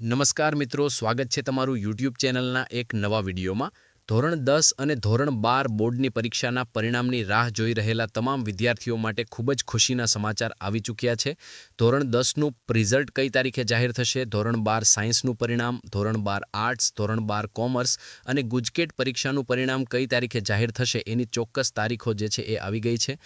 નમસ્કાર મિત્રો, સ્વાગત છે તમારું યુટ્યુબ ચેનલના એક નવા વિડીયોમાં। ધોરણ 10 અને ધોરણ 12 બોર્ડની પરીક્ષાના પરિણામની રાહ જોઈ રહેલા તમામ વિદ્યાર્થીઓ માટે ખૂબ જ ખુશીના સમાચાર આવી ચૂક્યા છે। ધોરણ 10નું રિઝલ્ટ કઈ તારીખે જાહેર થશે, ધોરણ 12 સાયન્સનું પરિણામ, ધોરણ 12 આર્ટ્સ, ધોરણ 12 કોમર્સ અને ગુજકેટ પરીક્ષાનું પરિણામ કઈ તારીખે જાહેર થશે એની ચોક્કસ તારીખો જે છે એ આવી ગઈ છે।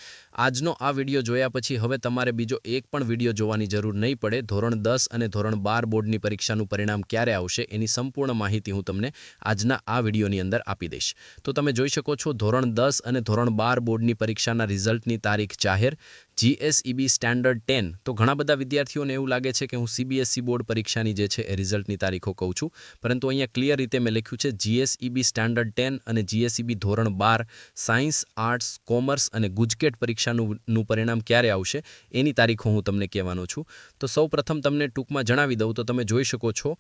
આજનો આ વિડીયો જોયા પછી હવે તમારે બીજો એક પણ વિડીયો જોવાની જરૂર નહીં પડે। ધોરણ 10 અને ધોરણ 12 બોર્ડની પરીક્ષાનું પરિણામ ક્યારે આવશે એની સંપૂર્ણ માહિતી હું તમને આજના આ વિડીયોની અંદર આપી દઈશ। તો તમે જોઈ શકો છો ધોરણ 10 અને ધોરણ 12 બોર્ડની પરીક્ષાના રિઝલ્ટની તારીખ જાહેર। જીએસઈબી સ્ટાન્ડર્ડ 10 તો ઘણા બધા વિદ્યાર્થીઓને એવું લાગે છે કે હું સીબીએસઈ બોર્ડ પરીક્ષાની જે છે એ રિઝલ્ટની તારીખો કહું છું, પરંતુ અહીંયા ક્લિયર રીતે મેં લખ્યું છે જીએસઈબી સ્ટાન્ડર્ડ 10 અને જીએસઈબી ધોરણ 12 સાયન્સ, આર્ટ્સ, કોમર્સ અને ગુજકેટ પરીક્ષાનું પરિણામ ક્યારે આવશે એની તારીખો હું તમને કહેવાનો છું। તો સૌપ્રથમ તમને ટૂંકમાં જણાવી દઉં તો તમે જોઈ શકો છો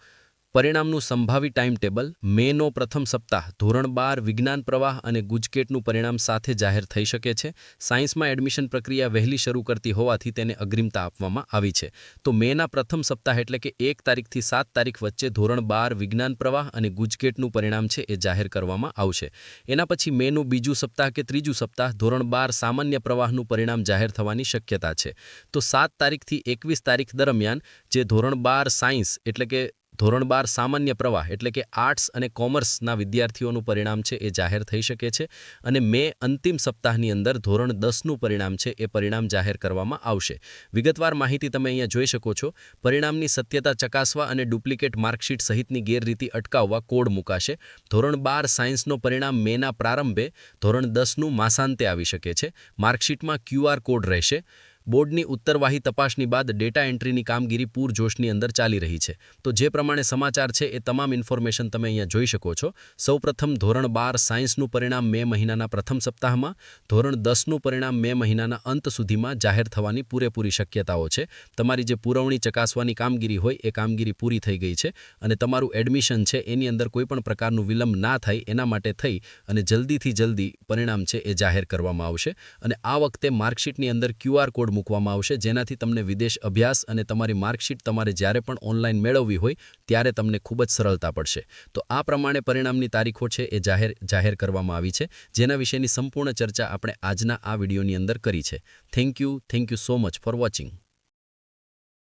પરિણામનું સંભાવિત ટાઈમ ટેબલ મેનો પ્રથમ સપ્તાહ ધોરણ 12 વિજ્ઞાન પ્રવાહ અને ગુજકેટનું પરિણામ સાથે જાહેર થઈ શકે છે। સાયન્સમાં એડમિશન પ્રક્રિયા વહેલી શરૂ કરતી હોવાથી તેને અગ્રિમતા આપવામાં આવી છે। તો મેના પ્રથમ સપ્તાહ એટલે કે 1 તારીખથી 7 તારીખ વચ્ચે ધોરણ 12 વિજ્ઞાન પ્રવાહ અને ગુજકેટનું પરિણામ છે એ જાહેર કરવામાં આવશે। એના પછી મેનું બીજું સપ્તાહ કે ત્રીજું સપ્તાહ ધોરણ 12 સામાન્ય પ્રવાહનું પરિણામ જાહેર થવાની શક્યતા છે। તો 7 તારીખથી 21 તારીખ દરમિયાન જે ધોરણ 12 સાયન્સ એટલે કે ધોરણ 12 સામાન્ય પ્રવાહ એટલે કે આર્ટ્સ અને કોમર્સના વિદ્યાર્થીઓનું પરિણામ છે એ જાહેર થઈ શકે છે અને મે અંતિમ સપ્તાહની અંદર ધોરણ 10નું પરિણામ છે એ પરિણામ જાહેર કરવામાં આવશે। વિગતવાર માહિતી તમે અહીંયા જોઈ શકો છો। પરિણામની સત્યતા ચકાસવા અને ડુપ્લિકેટ માર્કશીટ સહિતની ગેરરીતિ અટકાવવા કોડ મુકાશે। ધોરણ 12 સાયન્સનું પરિણામ મેના પ્રારંભે, ધોરણ 10નું માસાંતે આવી શકે છે। માર્કશીટમાં QR કોડ રહેશે। બોર્ડની ઉત્તરવાહી તપાસણી બાદ ડેટા એન્ટ્રીની કામગીરી પૂરજોશની અંદર ચાલી રહી છે। તો જે પ્રમાણે સમાચાર છે એ તમામ ઇન્ફોર્મેશન તમે અહીંયા જોઈ શકો છો। સૌપ્રથમ ધોરણ 12 સાયન્સનું પરિણામ મે મહિનાના પ્રથમ સપ્તાહમાં, ધોરણ 10નું પરિણામ મે મહિનાના અંત સુધીમાં જાહેર થવાની પૂરેપૂરી શક્યતાઓ છે। તમારી જે પુરવણી ચકાસવાની કામગીરી હોય એ કામગીરી પૂરી થઈ ગઈ છે અને તમારું એડમિશન છે એની અંદર કોઈ પણ પ્રકારનું વિલંબ ના થાય એના માટે થઈ અને જલ્દીથી જલ્દી પરિણામ છે એ જાહેર કરવામાં આવશે અને આ વખતે માર્કશીટની અંદર QR કોડ મૂકવામાં આવશે, જેનાથી તમને વિદેશ અભ્યાસ અને તમારી માર્કશીટ તમારે જ્યારે પણ ઓનલાઈન મેળવવી હોય ત્યારે તમને ખૂબ જ સરળતા પડશે। તો આ પ્રમાણે પરિણામની તારીખો છે એ જાહેર કરવામાં આવી છે, જેના વિશેની સંપૂર્ણ ચર્ચા આપણે આજના આ વિડીયોની અંદર કરી છે। Thank you so much for watching.